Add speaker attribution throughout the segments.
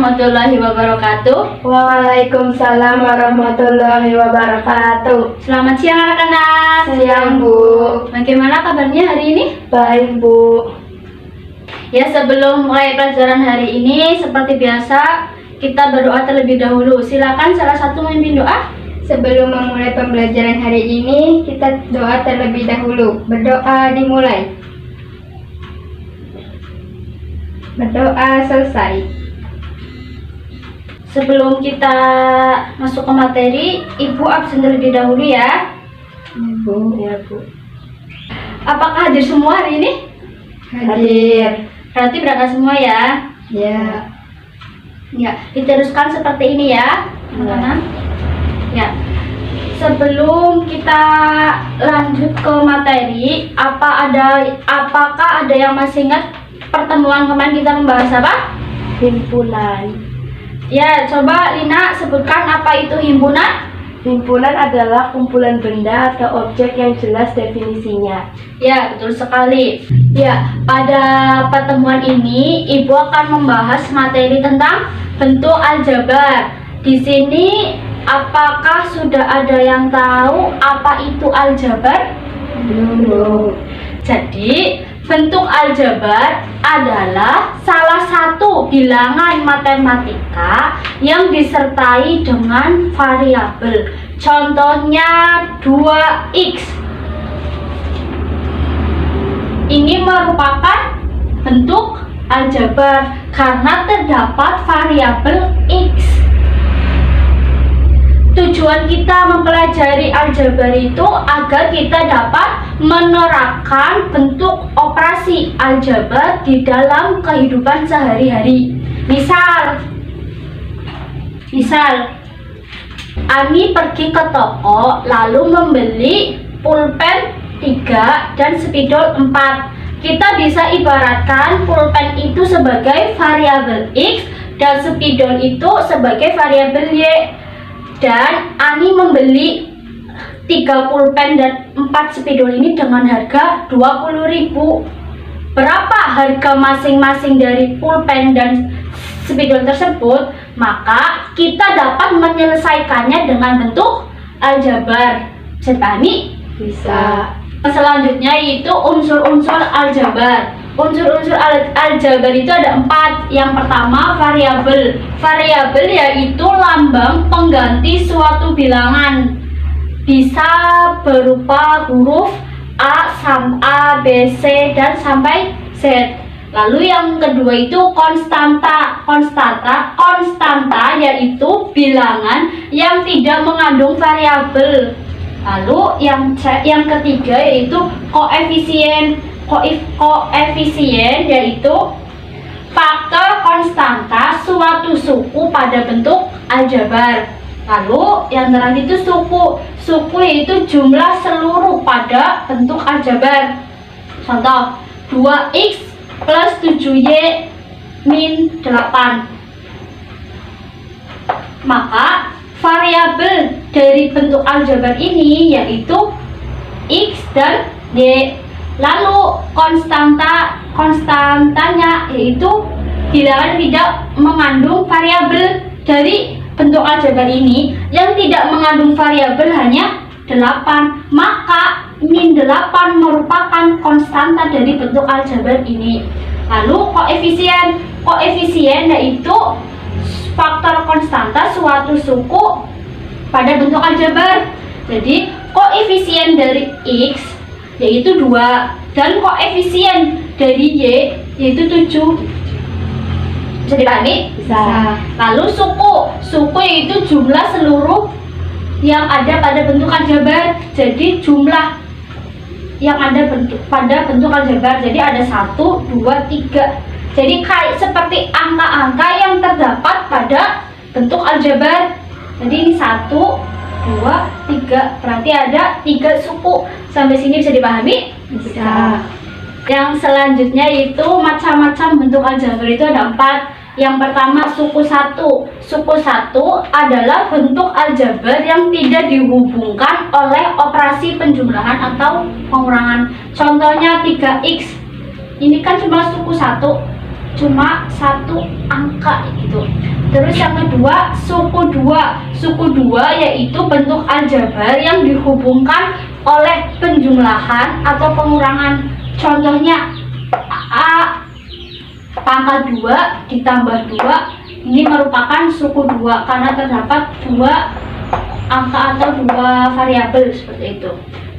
Speaker 1: warahmatullahi wabarakatuh.
Speaker 2: Waalaikumsalam warahmatullahi wabarakatuh.
Speaker 1: Selamat siang anak-anak.
Speaker 2: Siang, Bu.
Speaker 1: Bagaimana kabarnya hari ini?
Speaker 2: Baik, Bu.
Speaker 1: Ya, sebelum mulai pelajaran hari ini, seperti biasa, kita berdoa terlebih dahulu. Silakan salah satu memimpin doa.
Speaker 2: Sebelum memulai pembelajaran hari ini, kita doa terlebih dahulu. Berdoa dimulai. Berdoa selesai.
Speaker 1: Sebelum kita masuk ke materi, Ibu absen terlebih dahulu ya.
Speaker 2: Bu. Ya, Bu.
Speaker 1: Apakah hadir semua hari ini?
Speaker 2: Hadir.
Speaker 1: Berarti berangkat semua ya.
Speaker 2: Ya.
Speaker 1: Ya, diteruskan seperti ini ya, anak-anak. Ya. Sebelum kita lanjut ke materi, apakah ada yang masih ingat pertemuan kemarin kita membahas apa?
Speaker 2: Himpunan.
Speaker 1: Ya, coba Lina sebutkan apa itu himpunan?
Speaker 2: Himpunan adalah kumpulan benda atau objek yang jelas definisinya.
Speaker 1: Ya, betul sekali. Ya, pada pertemuan ini Ibu akan membahas materi tentang bentuk aljabar. Di sini apakah sudah ada yang tahu apa itu aljabar?
Speaker 2: Belum.
Speaker 1: Jadi, bentuk aljabar adalah salah satu bilangan matematika yang disertai dengan variabel. Contohnya 2x. Ini merupakan bentuk aljabar karena terdapat variabel x. Tujuan kita mempelajari aljabar itu agar kita dapat menerapkan bentuk operasi aljabar di dalam kehidupan sehari-hari. Misal, Ani pergi ke toko lalu membeli pulpen 3 dan spidol 4. Kita bisa ibaratkan pulpen itu sebagai variabel x dan spidol itu sebagai variabel y. Dan Ani membeli 3 pulpen dan 4 spidol ini dengan harga 20.000. Berapa harga masing-masing dari pulpen dan spidol tersebut? Maka kita dapat menyelesaikannya dengan bentuk aljabar. Bisa dipahami?
Speaker 2: Bisa.
Speaker 1: Selanjutnya yaitu unsur-unsur aljabar. Unsur-unsur aljabar itu ada 4. Yang pertama variabel. Variabel yaitu lambang pengganti suatu bilangan. Bisa berupa huruf A, B, C dan sampai Z. Lalu yang kedua itu konstanta. Konstanta yaitu bilangan yang tidak mengandung variabel. Lalu yang ketiga yaitu koefisien. Koefisien yaitu faktor konstanta suatu suku pada bentuk aljabar. Lalu yang terakhir itu suku. Suku yaitu jumlah seluruh pada bentuk aljabar. Contoh 2x plus 7y min 8. Maka variabel dari bentuk aljabar ini yaitu x dan y. Lalu konstantanya yaitu bilangan tidak mengandung variabel. Dari bentuk aljabar ini yang tidak mengandung variabel hanya 8. Maka min 8 merupakan konstanta dari bentuk aljabar ini. Lalu koefisien yaitu faktor konstanta suatu suku pada bentuk aljabar. Jadi koefisien dari x yaitu 2 dan koefisien dari y yaitu 7. Bisa dipahami?
Speaker 2: Bisa.
Speaker 1: Lalu suku yaitu jumlah seluruh yang ada pada bentuk aljabar. Jadi jumlah yang ada pada bentuk aljabar. Jadi ada 1, 2, 3. Jadi kayak seperti angka-angka yang terdapat pada bentuk aljabar. Jadi ini 1, 2, 3. Berarti ada 3 suku. Sampai sini bisa dipahami?
Speaker 2: Bisa.
Speaker 1: Yang selanjutnya itu macam-macam bentuk aljabar itu ada 4. Yang pertama suku 1. Suku 1 adalah bentuk aljabar yang tidak dihubungkan oleh operasi penjumlahan atau pengurangan. Contohnya 3x. Ini kan cuma suku 1. cuma satu angka gitu. Terus yang kedua, suku dua. Suku dua yaitu bentuk aljabar yang dihubungkan oleh penjumlahan atau pengurangan. Contohnya pangkat 2 ditambah 2, ini merupakan suku 2 karena terdapat 2 angka atau 2 variabel seperti itu.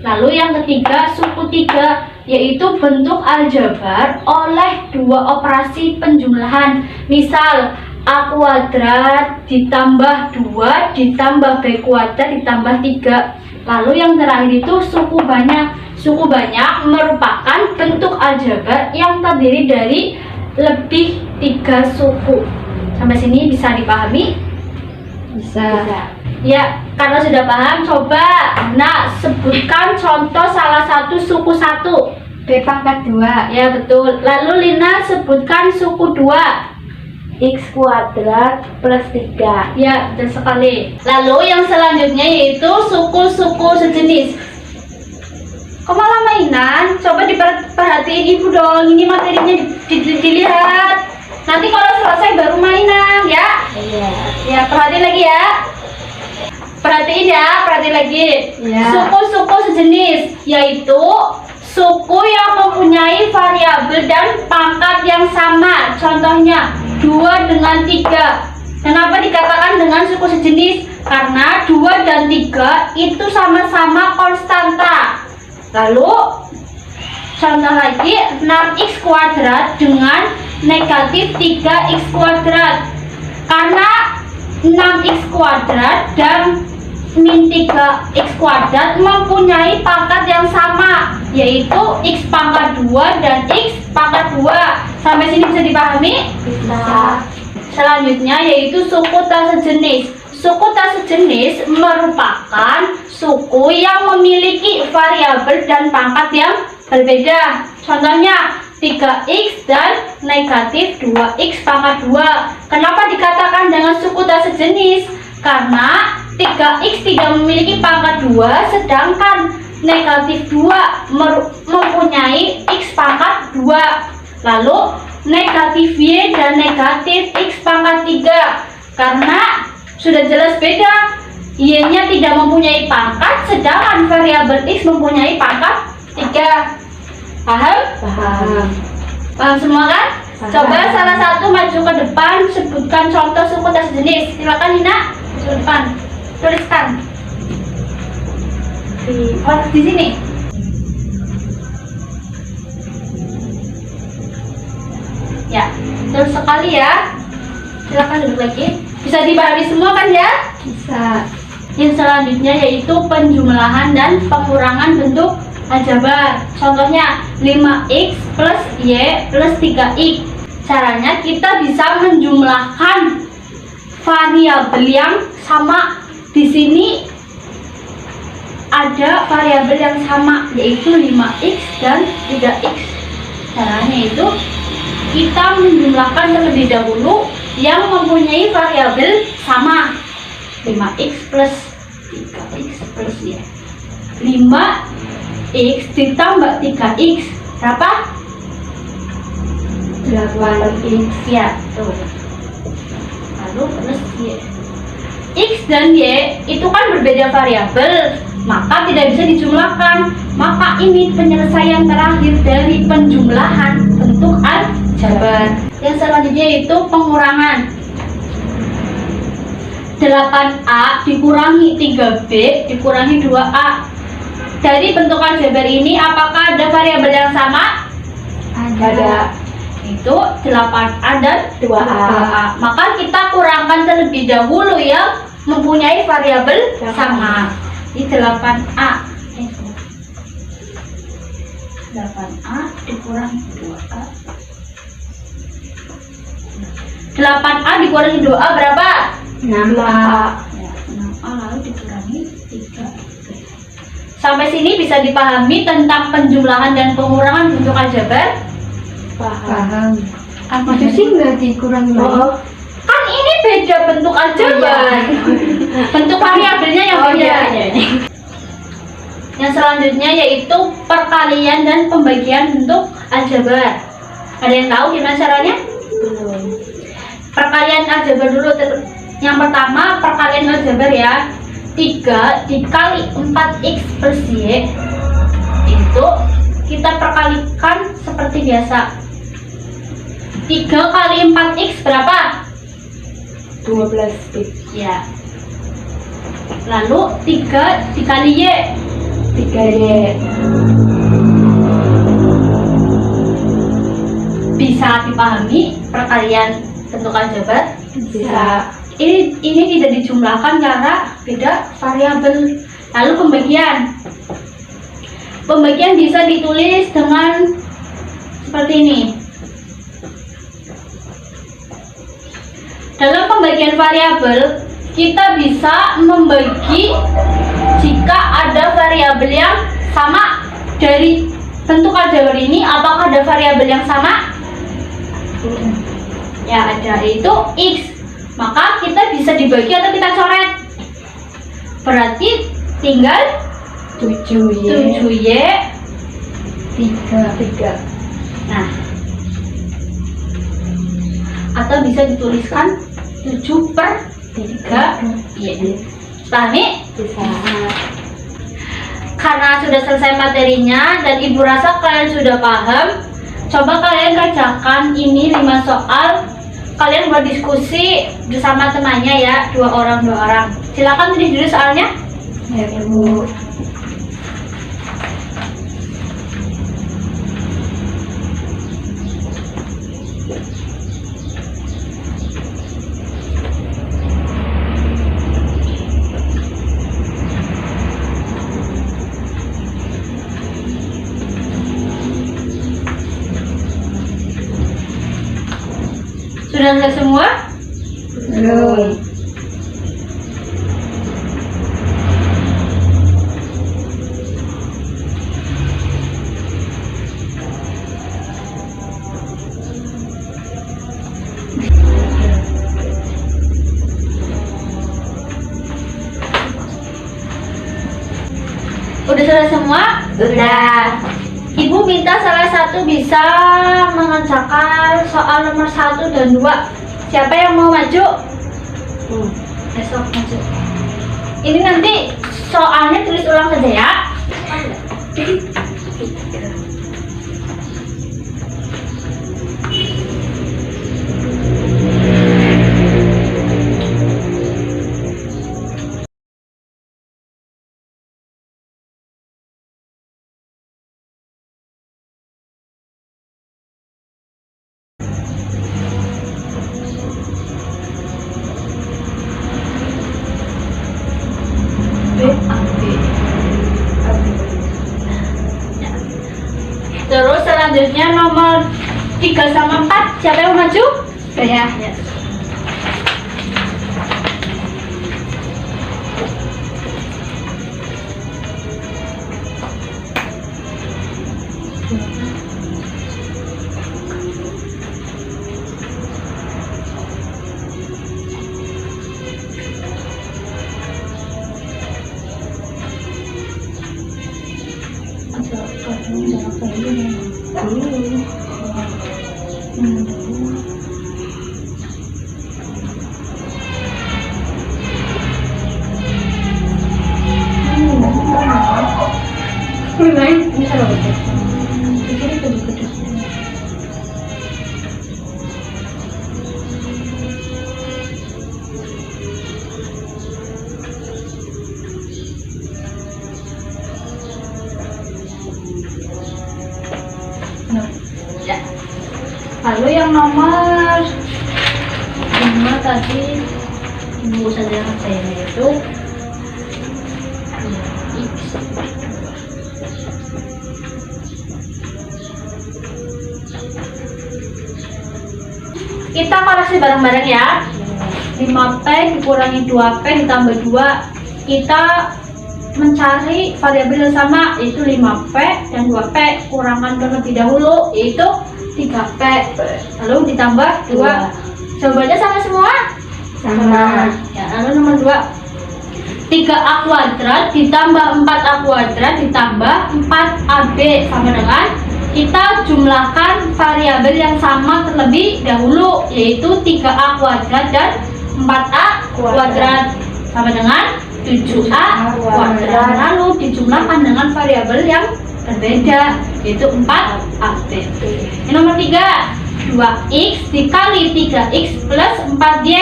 Speaker 1: Lalu yang ketiga, suku 3 yaitu bentuk aljabar oleh 2 operasi penjumlahan. Misal A kuadrat ditambah 2 ditambah B kuadrat ditambah 3. Lalu yang terakhir itu suku banyak. Suku banyak merupakan bentuk aljabar yang terdiri dari lebih 3 suku. Sampai sini bisa dipahami?
Speaker 2: Bisa.
Speaker 1: Ya, karena sudah paham, coba sebutkan contoh salah satu suku 1.
Speaker 2: B pangkat 2.
Speaker 1: Ya, betul. Lalu Lina sebutkan suku 2.
Speaker 3: X kuadrat plus 3.
Speaker 1: Ya, betul sekali. Lalu yang selanjutnya yaitu suku-suku sejenis. Kok malah mainan? Coba diperhatiin ibu dong. Ini materinya dilihat. Nanti kalau selesai baru mainan ya.
Speaker 3: Iya.
Speaker 1: Ya, perhatiin lagi ya. Perhatiin ya, perhatiin lagi.
Speaker 2: Ya.
Speaker 1: Suku-suku sejenis yaitu suku yang mempunyai variabel dan pangkat yang sama. Contohnya 2 dengan 3. Kenapa dikatakan dengan suku sejenis? Karena 2 dan 3 itu sama-sama konstanta. Lalu contoh lagi, 6x kuadrat dengan negatif 3x kuadrat. Karena 6x kuadrat dan min 3x kuadrat mempunyai pangkat yang sama, yaitu x pangkat 2 dan x pangkat 2. Sampai sini bisa dipahami?
Speaker 3: Bisa.
Speaker 1: Selanjutnya yaitu suku tak sejenis. Suku tak sejenis merupakan suku yang memiliki variabel dan pangkat yang berbeda. Contohnya 3x dan negatif 2x pangkat 2. Kenapa dikatakan dengan suku tak sejenis? Karena 3x tidak memiliki pangkat 2, sedangkan negatif 2 mempunyai x pangkat 2. Lalu negatif y dan negatif x pangkat 3. Karena sudah jelas beda, y-nya tidak mempunyai pangkat, sedangkan variabel x mempunyai pangkat 3. Paham?
Speaker 3: Paham.
Speaker 1: Paham semua kan?
Speaker 3: Paham.
Speaker 1: Coba salah satu maju ke depan, sebutkan contoh suku tak sejenis. Silakan Nina, maju ke depan. Tuliskan. Di sini. Ya, terus sekali ya. Silakan duduk lagi. Bisa dipahami semua kan ya?
Speaker 2: Bisa.
Speaker 1: Yang selanjutnya yaitu penjumlahan dan pengurangan bentuk aljabar. Contohnya 5x plus y plus 3x. Caranya kita bisa menjumlahkan variabel yang sama. Di sini ada variabel yang sama yaitu 5x dan 3x. Caranya itu kita menjumlahkan terlebih dahulu yang mempunyai variabel sama. 5x plus 3x plus y. 5x ditambah 3x berapa?
Speaker 2: 8x.
Speaker 1: Ya, tuh. Lalu plus y. X dan y itu kan berbeda variabel, maka tidak bisa dijumlahkan. Maka ini penyelesaian terakhir dari penjumlahan bentuk aljabar. Yang selanjutnya yaitu pengurangan. 8a dikurangi 3b dikurangi 2a. Dari bentuk aljabar ini apakah ada variabel yang sama?
Speaker 2: Ada.
Speaker 1: Itu 8a dan
Speaker 3: 2a.
Speaker 1: Maka kita kurangkan terlebih dahulu yang mempunyai variabel sama. Di 8a. 8a dikurangi 2a. 8a dikurangi 2a berapa?
Speaker 2: 6a.
Speaker 1: Ya, 6a lalu dikurangi 3b. Sampai sini bisa dipahami tentang penjumlahan dan pengurangan bentuk aljabar?
Speaker 2: Paham.
Speaker 1: Apa
Speaker 2: Itu sih nggak dikurangi lagi.
Speaker 1: Kan ini beda bentuk aljabar. Bentuk variabelnya yang beda. Yang selanjutnya yaitu perkalian dan pembagian bentuk aljabar. Ada yang tahu gimana caranya?
Speaker 3: Belum.
Speaker 1: Perkalian aljabar dulu. Yang pertama perkalian aljabar ya. 3 dikali 4x plus y itu kita perkalikan seperti biasa. 3 kali 4x berapa?
Speaker 3: 12x.
Speaker 1: Ya. Lalu 3 dikali y
Speaker 3: 3y.
Speaker 1: bisa dipahami perkalian bentuk aljabar?
Speaker 3: Bisa.
Speaker 1: Ini tidak dijumlahkan karena beda variabel. Lalu pembagian bisa ditulis dengan seperti ini. Dalam pembagian variabel kita bisa membagi jika ada variabel yang sama. Dari bentuk aljabar ini apakah ada variabel yang sama? Ya ada, yaitu x. Maka kita bisa dibagi atau kita coret. Berarti tinggal
Speaker 3: 7y.
Speaker 1: 7y
Speaker 3: 3.
Speaker 1: Nah, atau bisa dituliskan 7/3y. Pahami?
Speaker 3: Bisa.
Speaker 1: Karena sudah selesai materinya dan ibu rasa kalian sudah paham, coba kalian kerjakan ini 5 soal. Kalian berdiskusi bersama temannya ya, 2 orang. Silakan tulis dulu soalnya.
Speaker 3: Ya, Bu.
Speaker 1: Sudah selesai semua?
Speaker 3: Belum.
Speaker 1: Udah selesai semua?
Speaker 3: Udah.
Speaker 1: Ibu minta salah satu bisa mengerjakan soal nomor 1 dan 2. Siapa yang mau maju? Besok maju. Ini nanti soalnya tulis ulang saja ya. Terus selanjutnya nomor 3 sama 4. Siapa yang mau maju?
Speaker 2: Saya.
Speaker 1: Ini kalau betul. Ini kedua-kedua. Ya. Lalu yang nomor 5 tadi ibu saja kerjain itu X. Kita koreksi bareng-bareng ya. 5P dikurangi 2P ditambah 2. Kita mencari variabel yang sama, yaitu 5P dan 2P. Kurangan terlebih dahulu, yaitu 3P. Lalu ditambah 2. Jawabannya sama semua?
Speaker 3: Sama.
Speaker 1: Ya, lalu nomor 2. 3A kuadrat ditambah 4A kuadrat ditambah 4AB sama dengan kita jumlahkan variabel yang sama terlebih dahulu, yaitu 3a kuadrat dan 4a kuadrat sama dengan 7a kuadrat. Lalu dijumlahkan dengan variabel yang berbeda, yaitu 4ab. Yang nomor 3, 2x dikali 3x plus 4y.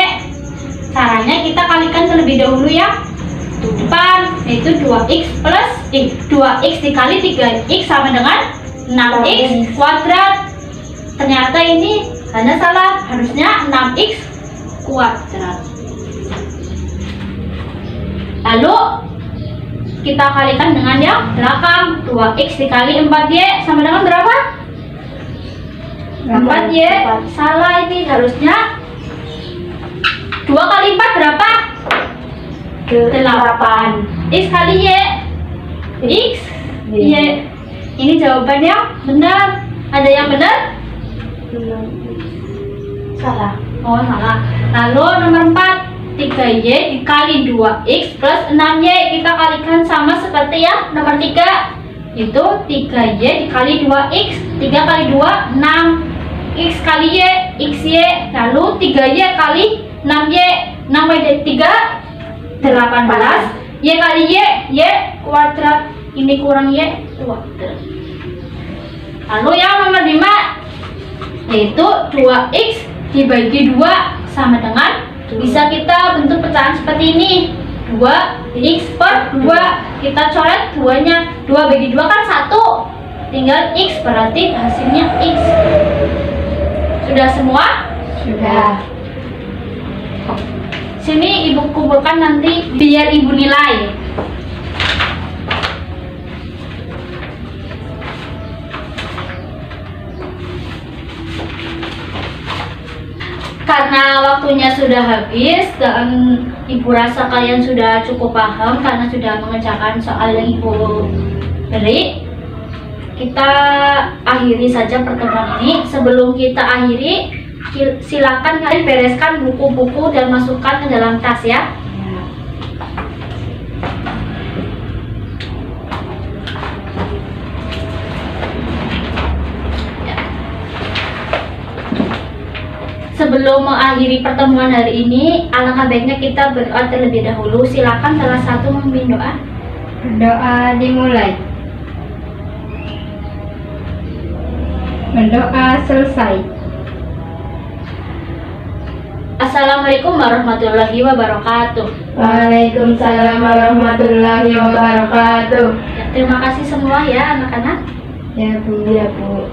Speaker 1: Caranya kita kalikan terlebih dahulu ya, depan, yaitu 2x dikali 3x sama dengan 6x kuadrat. Ternyata ini hanya salah, harusnya 6x kuadrat. Lalu kita kalikan dengan yang belakang, 2x dikali 4y sama dengan berapa? 4y. Salah, ini harusnya 2 kali 4 berapa? 8. X kali y. X y. Ini jawabannya benar. Ada yang benar?
Speaker 3: Salah.
Speaker 1: Oh, salah. Lalu nomor 4, 3y dikali 2x plus 6y. Kita kalikan sama seperti yang nomor 3, itu 3y dikali 2x. 3 kali 2, 6. X kali y, xy. Lalu 3y kali 6y. 6 kali 3, 18. Y kali y kuadrat. Ini kurang y kuadrat. Lalu yang nomor 5, yaitu 2x dibagi 2 sama dengan, bisa kita bentuk pecahan seperti ini, 2x per 2. Kita coret 2-nya, 2 bagi 2 kan 1, tinggal x, berarti hasilnya x. Sudah semua?
Speaker 3: Sudah.
Speaker 1: Sini ibu kumpulkan nanti biar ibu nilai. Karena waktunya sudah habis dan ibu rasa kalian sudah cukup paham karena sudah mengerjakan soal yang ibu beri, kita akhiri saja pertemuan ini. Sebelum kita akhiri, silakan kalian bereskan buku-buku dan masukkan ke dalam tas ya. Sebelum mengakhiri pertemuan hari ini, alangkah baiknya kita berdoa terlebih dahulu. Silakan salah satu memimpin doa.
Speaker 2: Berdoa dimulai. Berdoa selesai.
Speaker 1: Assalamualaikum warahmatullahi wabarakatuh.
Speaker 3: Waalaikumsalam warahmatullahi wabarakatuh.
Speaker 1: Ya, terima kasih semua ya anak-anak.
Speaker 2: Ya Bu.
Speaker 3: Iya, Bu.